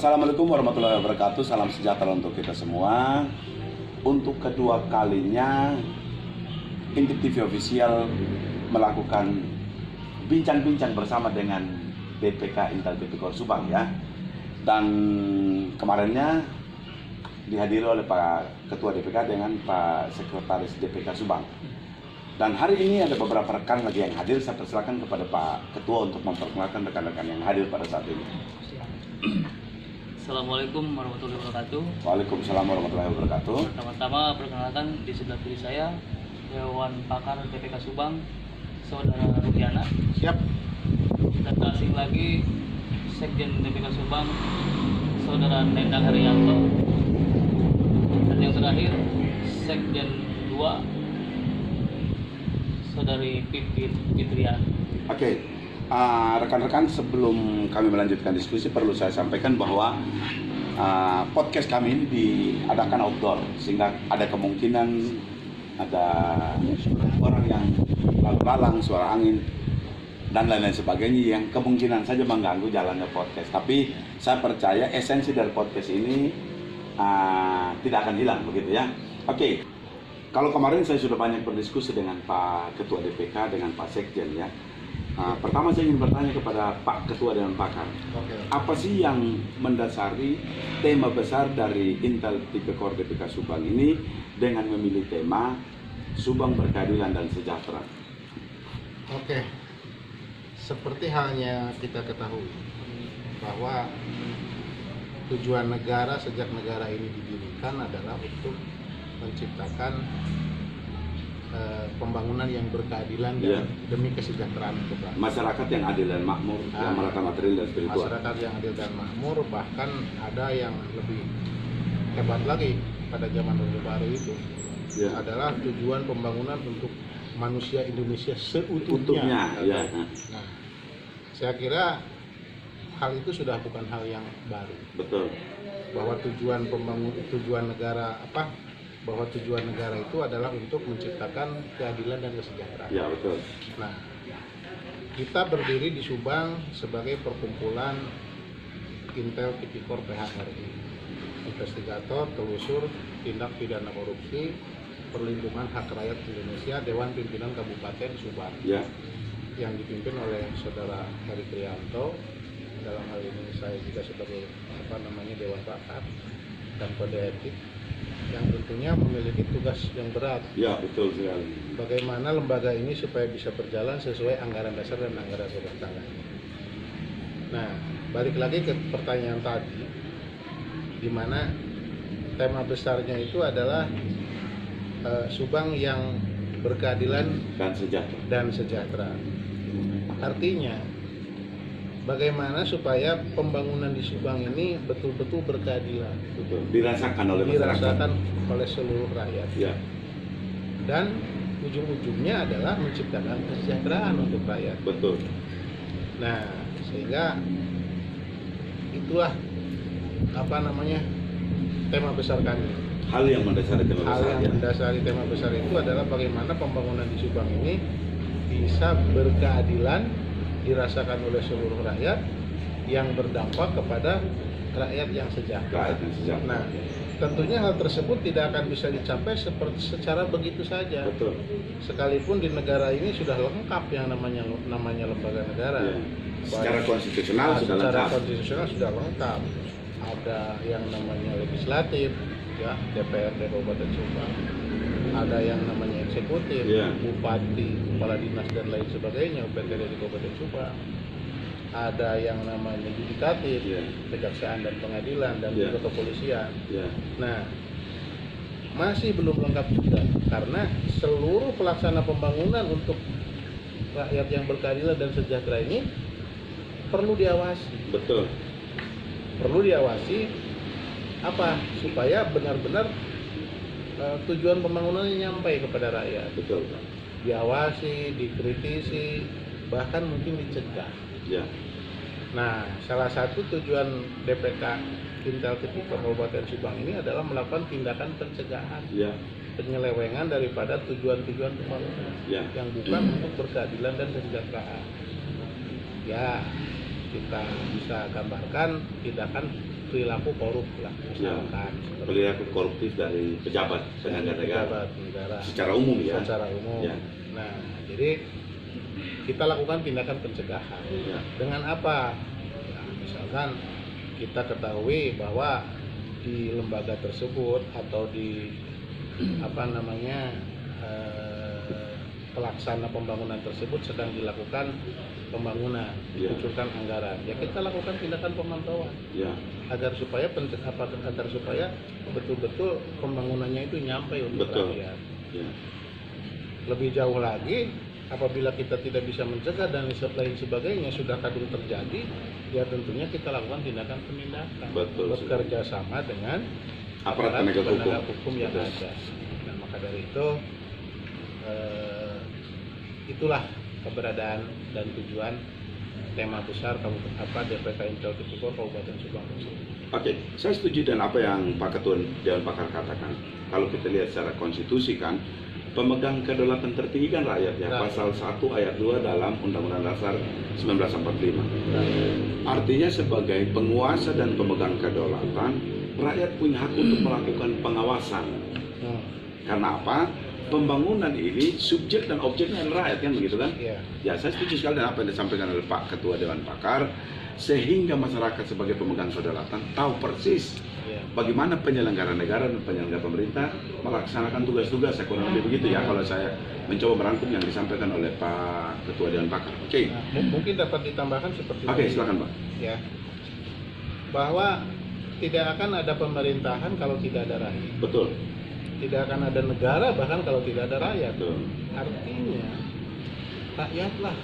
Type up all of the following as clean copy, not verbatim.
Assalamualaikum warahmatullahi wabarakatuh. Salam sejahtera untuk kita semua. Untuk kedua kalinya Intip TV Official melakukan bincang-bincang bersama dengan DPK Intel Tipikor Subang ya. Dan kemarinnya dihadiri oleh Pak Ketua DPK dengan Pak Sekretaris DPK Subang. Dan hari ini ada beberapa rekan lagi yang hadir. Saya persilakan kepada Pak Ketua untuk memperkenalkan rekan-rekan yang hadir pada saat ini. Assalamualaikum warahmatullahi wabarakatuh. Waalaikumsalam warahmatullahi wabarakatuh. Pertama-tama perkenalkan di sebelah kiri saya Dewan Pakar DPK Subang, Saudara Ruhiana. Siap. Dan tak asing lagi Sekjen DPK Subang, Saudara Nendang Haryanto. Dan yang terakhir Sekjen 2, Saudari Pipit Fitrian. Oke. Rekan-rekan, sebelum kami melanjutkan diskusi, perlu saya sampaikan bahwa podcast kami ini diadakan outdoor, sehingga ada kemungkinan ada orang yang lalu-lalang, suara angin, dan lain-lain sebagainya yang kemungkinan saja mengganggu jalannya podcast. Tapi saya percaya esensi dari podcast ini tidak akan hilang, begitu ya. Oke. Kalau kemarin saya sudah banyak berdiskusi dengan Pak Ketua DPK, dengan Pak Sekjen ya. Pertama saya ingin bertanya kepada Pak Ketua dan Pakar, apa sih yang mendasari tema besar dari Intel Tipikor DPK Subang ini dengan memilih tema Subang Berkeadilan dan Sejahtera? Oke, seperti halnya kita ketahui bahwa tujuan negara sejak negara ini didirikan adalah untuk menciptakan pembangunan yang berkeadilan dan demi kesejahteraan untuk rakyat. Masyarakat yang adil dan makmur, yang merata material dan spiritual. Masyarakat yang adil dan makmur, bahkan ada yang lebih hebat lagi pada zaman Orde Baru itu adalah tujuan pembangunan untuk manusia Indonesia seutuhnya. Nah, saya kira hal itu sudah bukan hal yang baru. Betul. Bahwa tujuan negara itu adalah untuk menciptakan keadilan dan kesejahteraan. Ya, betul. Nah, kita berdiri di Subang sebagai perkumpulan Intel Tipikor PHRI, investigator, telusur, tindak pidana korupsi, perlindungan hak rakyat Indonesia, Dewan Pimpinan Kabupaten Subang, yang dipimpin oleh Saudara Heri Krianto. Dalam hal ini saya juga sebagai Dewan Pakar dan Kode Etik, yang tentunya memiliki tugas yang berat. Ya, betul sekali. Bagaimana lembaga ini supaya bisa berjalan sesuai anggaran dasar dan anggaran rumah tangga. Nah, balik lagi ke pertanyaan tadi, di mana tema besarnya itu adalah Subang yang berkeadilan dan sejahtera. Artinya, bagaimana supaya pembangunan di Subang ini betul-betul berkeadilan, dirasakan oleh seluruh rakyat, dan ujung-ujungnya adalah menciptakan kesejahteraan untuk rakyat. Betul. Nah, sehingga itulah tema besar kami. Hal yang mendasari tema besar itu adalah bagaimana pembangunan di Subang ini bisa berkeadilan, dirasakan oleh seluruh rakyat, yang berdampak kepada rakyat yang sejahtera. Nah, tentunya hal tersebut tidak akan bisa dicapai secara begitu saja. Betul. Sekalipun di negara ini sudah lengkap yang namanya lembaga negara. Secara konstitusional sudah lengkap. Ada yang namanya legislatif, DPRD Kabupaten Subang. Ada yang namanya eksekutif, bupati, kepala dinas dan lain sebagainya, UPTD di Kabupaten Subang. Ada yang namanya yudikatif, kejaksaan dan pengadilan, dan juga kepolisian. Nah, masih belum lengkap juga, karena seluruh pelaksana pembangunan untuk rakyat yang berkeadilan dan sejahtera ini perlu diawasi. Betul. Perlu diawasi supaya benar-benar tujuan pembangunannya nyampe kepada rakyat. Betul. Diawasi, dikritisi, bahkan mungkin dicegah. Nah, salah satu tujuan DPK Intel Tipikor Kabupaten Subang ini adalah melakukan tindakan pencegahan, penyelewengan daripada tujuan-tujuan pembangunan yang bukan untuk berkeadilan dan kesejahteraan. Kita bisa gambarkan tindakan perilaku korup lah, Ya. misalkan. Perilaku koruptif dari pejabat penyelenggara negara Pejabat negara. secara umum ya. Secara umum. Ya. Nah, jadi kita lakukan tindakan pencegahan. Ya. Dengan apa? Ya, misalkan kita ketahui bahwa di lembaga tersebut atau di pelaksana pembangunan tersebut sedang dilakukan pembangunan, Ya. dikucurkan anggaran. Ya kita lakukan tindakan pemantauan Ya. agar supaya betul-betul pembangunannya itu nyampe untuk Betul. rakyat. Ya. Lebih jauh lagi, apabila kita tidak bisa mencegah dan lain sebagainya sudah kadung terjadi, ya tentunya kita lakukan tindakan penindakan. Betul, Bekerja sama dengan Aparat penegak hukum yang Betul. ada. Nah, maka dari itu itulah keberadaan dan tujuan tema besar DPK Intel Tipikor Kabupaten Subang. Oke, saya setuju dengan apa yang Pak Ketua Dewan Pakar katakan. Kalau kita lihat secara konstitusi kan, pemegang kedaulatan tertinggi kan rakyat ya. Rakyat. Pasal 1 ayat 2 dalam Undang-Undang Dasar 1945. Artinya sebagai penguasa dan pemegang kedaulatan, rakyat punya hak untuk melakukan pengawasan. Karena apa? Pembangunan ini subjek dan objeknya adalah rakyat kan begitu kan? Iya. Ya, saya setuju sekali dengan apa yang disampaikan oleh Pak Ketua Dewan Pakar, sehingga masyarakat sebagai pemegang kedaulatan tahu persis Iya. bagaimana penyelenggara negara dan penyelenggara pemerintah melaksanakan tugas-tugas, kurang lebih begitu ya kalau saya mencoba merangkum yang disampaikan oleh Pak Ketua Dewan Pakar. Oke. Nah, mungkin dapat ditambahkan seperti Oke, tadi, silakan Pak. ya, bahwa tidak akan ada pemerintahan kalau tidak ada rakyat. Betul. Tidak akan ada negara bahkan kalau tidak ada rakyat. Betul. Artinya rakyatlah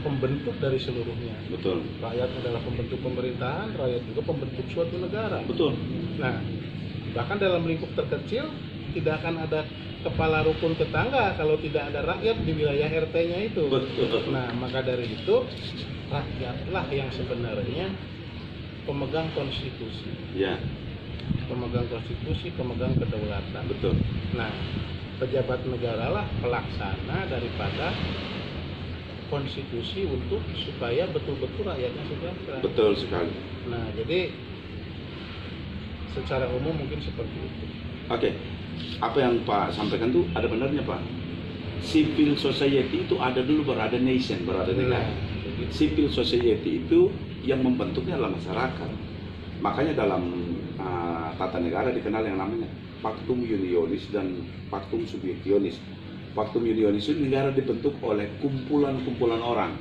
pembentuk dari seluruhnya. Betul. Rakyat adalah pembentuk pemerintahan, rakyat juga pembentuk suatu negara. Betul. Nah, bahkan dalam lingkup terkecil tidak akan ada kepala rukun tetangga kalau tidak ada rakyat di wilayah RT-nya itu. Betul. Nah, maka dari itu rakyatlah yang sebenarnya pemegang konstitusi, Ya, pemegang konstitusi, pemegang kedaulatan. betul. Nah, pejabat negara lah pelaksana daripada konstitusi untuk supaya betul-betul rakyatnya sejahtera. Betul sekali. Nah, jadi secara umum mungkin seperti itu. Oke. Apa yang Pak sampaikan tuh ada benarnya Pak. Civil society itu ada dulu, baru ada nation, baru ada negara. begitu. Civil society itu yang membentuknya adalah masyarakat. Makanya dalam tata negara dikenal yang namanya Pactum Unionis dan Pactum Subjektionis. Pactum Unionis itu negara dibentuk oleh kumpulan-kumpulan orang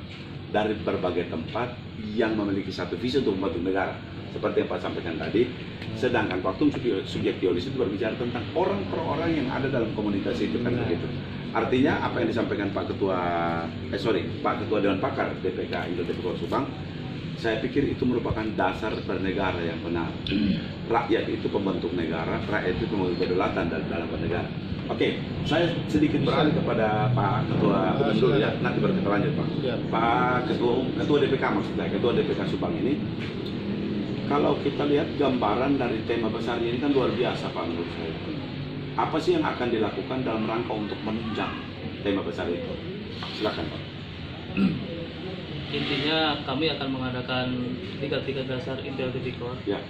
dari berbagai tempat yang memiliki satu visi untuk membentuk negara. Seperti yang Pak sampaikan tadi. Sedangkan Pactum Subjektionis itu berbicara tentang orang per orang yang ada dalam komunitas itu kan begitu. Artinya apa yang disampaikan Pak Ketua Dewan Pakar DPK Intel Tipikor Subang, saya pikir itu merupakan dasar bernegara yang benar. Rakyat itu pembentuk negara, rakyat itu pembentuk kedaulatan dalam bernegara. Oke, saya sedikit beralih kepada Pak Ketua Umum dulu ya, nanti baru kita lanjut Pak. Ya. Pak Ketua DPK maksud saya, Ketua DPK Subang ini, kalau kita lihat gambaran dari tema besar ini kan luar biasa Pak menurut saya. Apa sih yang akan dilakukan dalam rangka untuk menunjang tema besar itu? Silakan Pak. Intinya kami akan mengadakan tingkat-tingkat dasar Intel Tipikor Ya,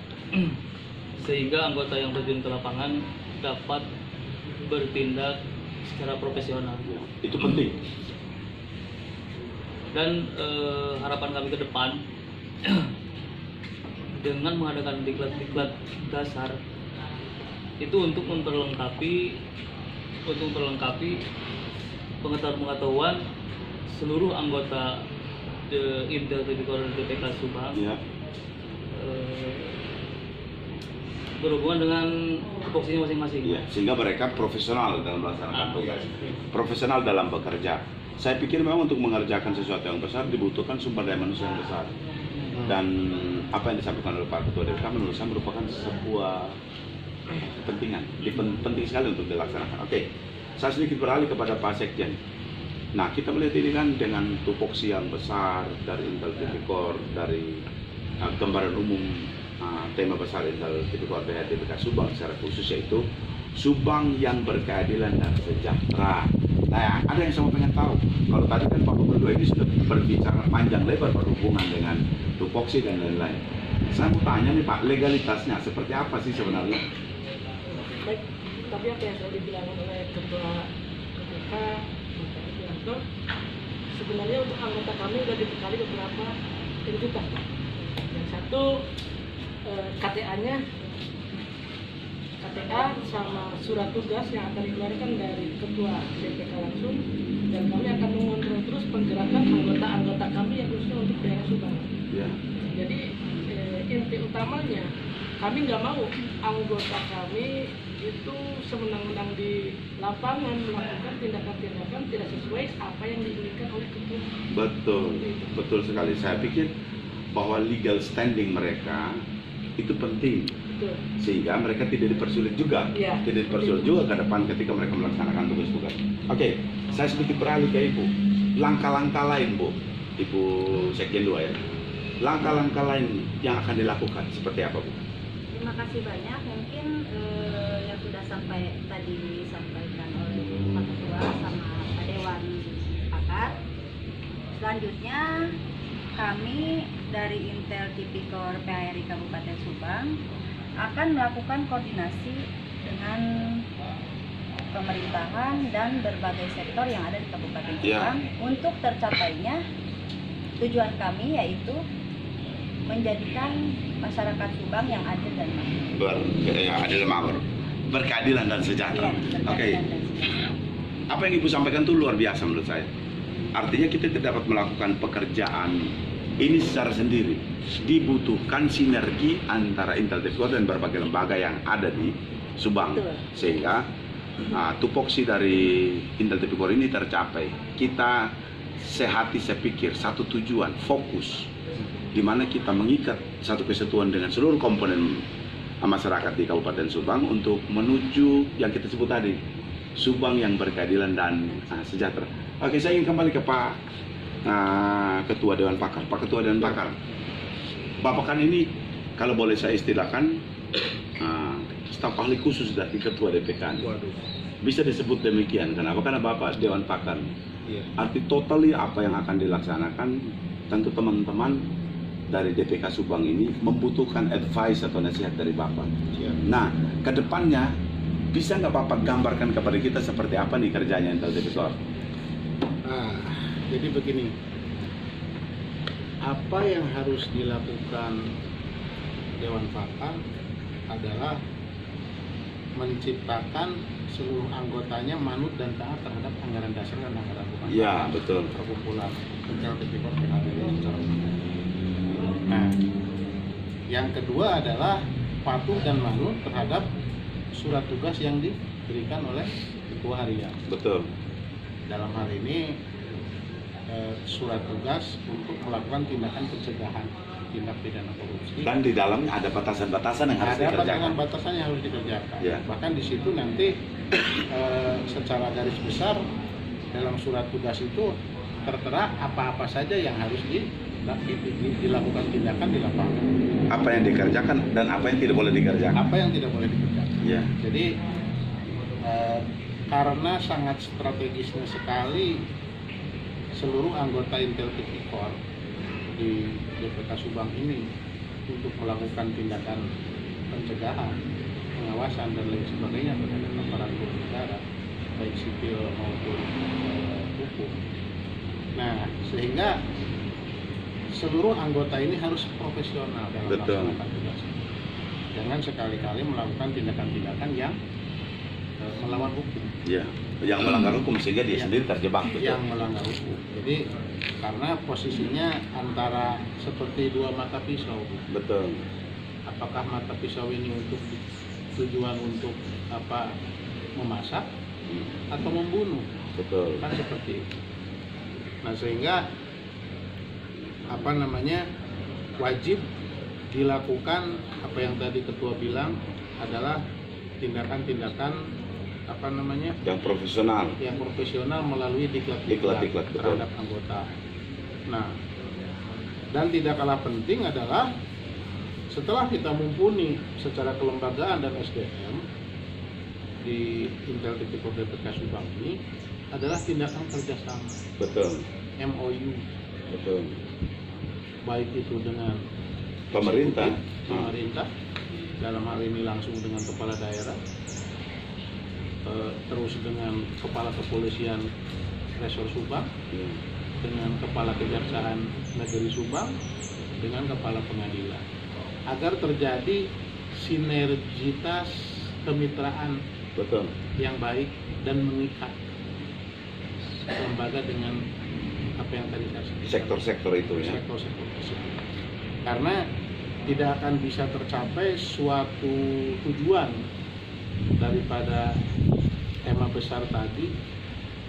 sehingga anggota yang terjun ke lapangan dapat bertindak secara profesional. ya. Itu penting. Dan harapan kami ke depan dengan mengadakan diklat-diklat dasar itu untuk memperlengkapi pengetahuan seluruh anggota Intel Tipikor DPK Subang Ya, berhubungan dengan tupoksinya masing-masing. ya. Sehingga mereka profesional dalam melaksanakan tugas, profesional dalam bekerja. Saya pikir memang untuk mengerjakan sesuatu yang besar dibutuhkan sumber daya manusia yang besar. Dan apa yang disampaikan oleh Pak Ketua DPK menurut saya merupakan sebuah kepentingan, penting sekali untuk dilaksanakan. Oke, saya sedikit beralih kepada Pak Sekjen. Nah, kita melihat ini kan dengan tupoksi yang besar dari Intel Tipikor, dari gambaran umum tema besar Intel Tipikor DPK Subang secara khusus, yaitu Subang yang berkeadilan dan sejahtera. Nah, ada yang saya pengen tahu. Kalau tadi kan Pak Gubernur ini sudah berbicara panjang lebar berhubungan dengan tupoksi dan lain-lain. Saya mau tanya nih Pak, legalitasnya seperti apa sih sebenarnya? Baik, tapi apa yang tadi dibilang oleh Ketua KPK, Bapak Widianto, sebenarnya untuk anggota kami sudah dibekali beberapa tuntutan. Yang satu KTA-nya, KTA sama surat tugas yang akan dikeluarkan dari Ketua DPK langsung, dan kami akan mengontrol terus pergerakan anggota-anggota kami yang khususnya untuk daerah Subang. Ya. Jadi inti utamanya kami nggak mau anggota kami itu semenang-menang di lapangan melakukan tindakan-tindakan tidak sesuai apa yang diinginkan oleh ketua. Betul, betul sekali. Saya pikir bahwa legal standing mereka itu penting, Betul. sehingga mereka tidak dipersulit juga, Ya, tidak dipersulit juga ke depan ketika mereka melaksanakan tugas-tugas. Oke, saya sedikit beralih ke Ibu. Langkah-langkah lain, Bu, Ibu Sekjen 2 ya. Langkah-langkah lain yang akan dilakukan seperti apa, Bu? Terima kasih banyak. Mungkin yang sudah tadi disampaikan oleh Pak Ketua sama Pak Dewan Pakar. Selanjutnya kami dari Intel Tipikor PHRI Kabupaten Subang akan melakukan koordinasi dengan pemerintahan dan berbagai sektor yang ada di Kabupaten Subang untuk tercapainya tujuan kami, yaitu menjadikan masyarakat Subang yang adil dan makmur. Adil dan makmur, berkeadilan dan sejahtera. Iya, Oke. berkeadilan dan sejahtera. Apa yang Ibu sampaikan itu luar biasa menurut saya. Artinya kita tidak dapat melakukan pekerjaan ini secara sendiri. Dibutuhkan sinergi antara Intel Tipikor dan berbagai lembaga yang ada di Subang. Betul. Sehingga tupoksi dari Intel Tipikor ini tercapai. Kita sehati sepikir, satu tujuan, fokus, di mana kita mengikat satu kesatuan dengan seluruh komponen masyarakat di Kabupaten Subang untuk menuju yang kita sebut tadi, Subang yang berkeadilan dan sejahtera. Oke, saya ingin kembali ke Pak Ketua Dewan Pakar. Pak Ketua Dewan Pakar, Bapak kan ini kalau boleh saya istilahkan staf ahli khusus dari Ketua DPK. Waduh. Bisa disebut demikian. Kenapa? Karena Bapak Dewan Pakar. Iya. Arti totally apa yang akan dilaksanakan, tentu teman-teman dari DPK Subang ini membutuhkan advice atau nasihat dari Bapak. Iya. Nah, ke depannya bisa nggak Bapak gambarkan kepada kita seperti apa nih kerjanya Intel Tipikor? Nah, jadi begini, apa yang harus dilakukan Dewan Pakar adalah menciptakan seluruh anggotanya manut dan taat terhadap anggaran dasar dan anggaran rumah tangga. Ya, betul. Perkumpulan Intel Tipikor PHRI secara umum. Nah, yang kedua adalah patuh dan manut terhadap surat tugas yang diberikan oleh Ketua Harian. Betul. Dalam hal ini surat tugas untuk melakukan tindakan pencegahan tindak pidana korupsi. Dan di dalamnya ada batasan-batasan yang harus Ada dikerjakan. batasan yang harus dikerjakan. Ya. Bahkan di situ nanti secara garis besar dalam surat tugas itu tertera apa-apa saja yang harus dilakukan tindakan di lapangan. Apa yang dikerjakan dan apa yang tidak boleh dikerjakan. Apa yang tidak boleh dikerjakan. Ya. Jadi karena sangat strategisnya sekali seluruh anggota Intel Tipikor di DPK Subang ini untuk melakukan tindakan pencegahan, pengawasan dan lain sebagainya terhadap aparatur negara, baik sipil maupun hukum. Nah, sehingga seluruh anggota ini harus profesional dalam melaksanakan tugas. Jangan sekali-kali melakukan tindakan-tindakan yang melawan hukum. Ya, yang melanggar hukum sehingga dia sendiri terjebak. Betul. Yang melanggar hukum. Jadi karena posisinya antara seperti dua mata pisau. Betul. Apakah mata pisau ini untuk tujuan untuk apa, memasak atau membunuh? Betul. Kan seperti itu. Nah, sehingga apa namanya, wajib dilakukan apa yang tadi Ketua bilang adalah tindakan-tindakan apa namanya, Yang profesional. melalui Diklat-diklat, betul. terhadap anggota. Nah, dan tidak kalah penting adalah setelah kita mumpuni secara kelembagaan dan SDM di Intel Tipikor DPK Subang ini adalah tindakan kerjasama. Betul. MOU, Betul. baik itu dengan pemerintah. Pemerintah dalam hal ini langsung dengan kepala daerah, terus dengan kepala kepolisian Resor Subang, dengan kepala kejaksaan negeri Subang, dengan kepala pengadilan, agar terjadi sinergitas kemitraan Betul. yang baik dan mengikat lembaga dengan apa yang tadi saya sebutkan, Sektor-sektor itu ya. sektor-sektor tersebut. Karena tidak akan bisa tercapai suatu tujuan daripada tema besar tadi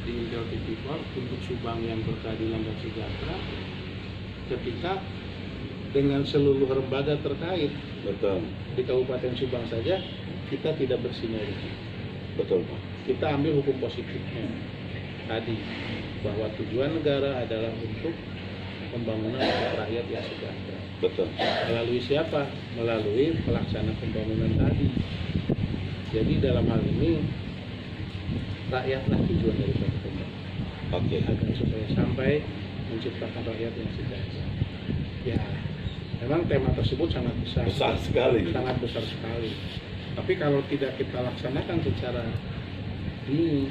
di Intel Tipikor untuk Subang yang berkeadilan dan sejahtera ketika dengan seluruh lembaga terkait Betul. di Kabupaten Subang saja kita tidak bersinergi. Betul, Pak. Kita ambil hukum positifnya tadi, bahwa tujuan negara adalah untuk pembangunan untuk rakyat yang sejahtera. Betul. Melalui siapa? Melalui pelaksana pembangunan tadi. Jadi dalam hal ini rakyatlah tujuan daripada pembangunan. Oke. Agar supaya sampai menciptakan rakyat yang sejahtera. Ya, memang tema tersebut sangat besar. Besar sekali. Sangat besar sekali. Tapi kalau tidak kita laksanakan secara dini,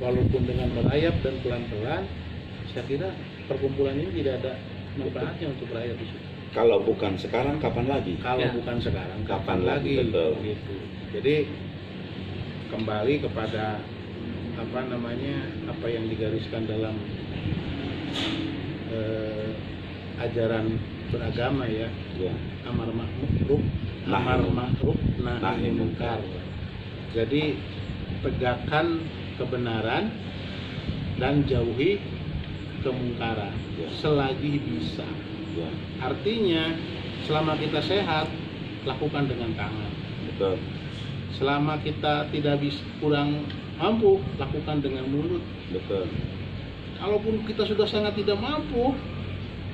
walaupun dengan merayap dan pelan-pelan, saya kira perkumpulan ini tidak ada manfaatnya untuk rakyat di situ. Kalau bukan sekarang, kapan lagi? Kalau Ya. bukan sekarang, Kapan kapan lagi, lagi? betul. Gitu. Jadi kembali kepada apa yang digariskan dalam ajaran beragama ya, Ya. amar ma'ruf nahi munkar. Jadi tegakkan kebenaran dan jauhi kemungkaran Ya. selagi bisa. Ya. Artinya selama kita sehat, lakukan dengan tangan. Betul. Selama kita tidak bisa, kurang mampu, lakukan dengan mulut. Betul. Kalaupun kita sudah sangat tidak mampu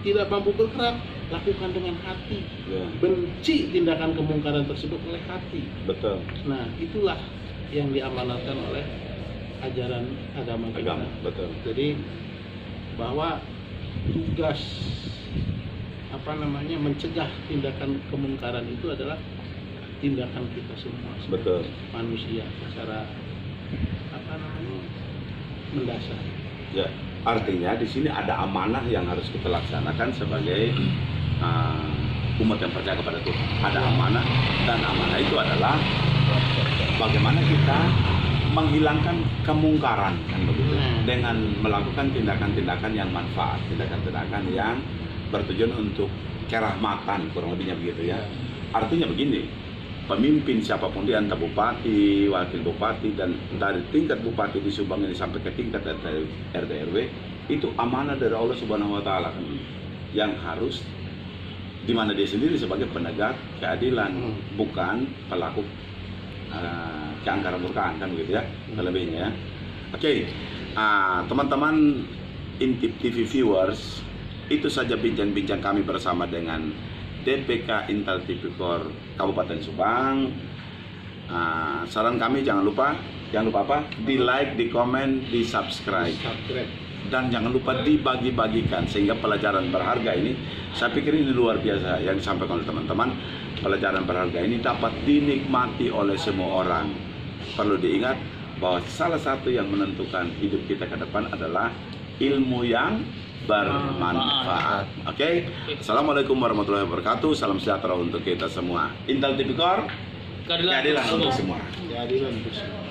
bergerak, lakukan dengan hati. Ya. Benci tindakan kemungkaran tersebut oleh hati. Betul. Nah, itulah yang diamanatkan oleh ajaran agama kita. Agama. Betul. Jadi bahwa tugas mencegah tindakan kemungkaran itu adalah tindakan kita semua sebagai Betul. manusia secara mendasar. Ya. Artinya di sini ada amanah yang harus kita laksanakan sebagai umat yang percaya kepada Tuhan. Ada amanah, dan amanah itu adalah bagaimana kita menghilangkan kemungkaran, kan begitu, dengan melakukan tindakan-tindakan yang manfaat, tindakan-tindakan yang bertujuan untuk kerahmatan, kurang lebihnya begitu ya. Artinya begini, pemimpin siapapun di antara bupati, wakil bupati, dan dari tingkat bupati di Subang ini sampai ke tingkat RT RW, itu amanah dari Allah Subhanahu wa Ta'ala, kan, yang harus di mana dia sendiri sebagai penegak keadilan, bukan pelaku keangkaran murkaan, kan begitu ya, lebihnya ya. Oke, teman-teman Intip TV viewers, itu saja bincang-bincang kami bersama dengan DPK Intel Tipikor Kabupaten Subang. Saran kami jangan lupa apa? Di like, di komen, di subscribe, dan jangan lupa dibagi-bagikan sehingga pelajaran berharga ini, saya pikir ini luar biasa yang disampaikan oleh teman-teman. Pelajaran berharga ini dapat dinikmati oleh semua orang. Perlu diingat bahwa salah satu yang menentukan hidup kita ke depan adalah ilmu yang bermanfaat. Oke? Assalamualaikum warahmatullahi wabarakatuh. Salam sejahtera untuk kita semua. Intel Tipikor, keadilan untuk semua. Keadilan untuk semua.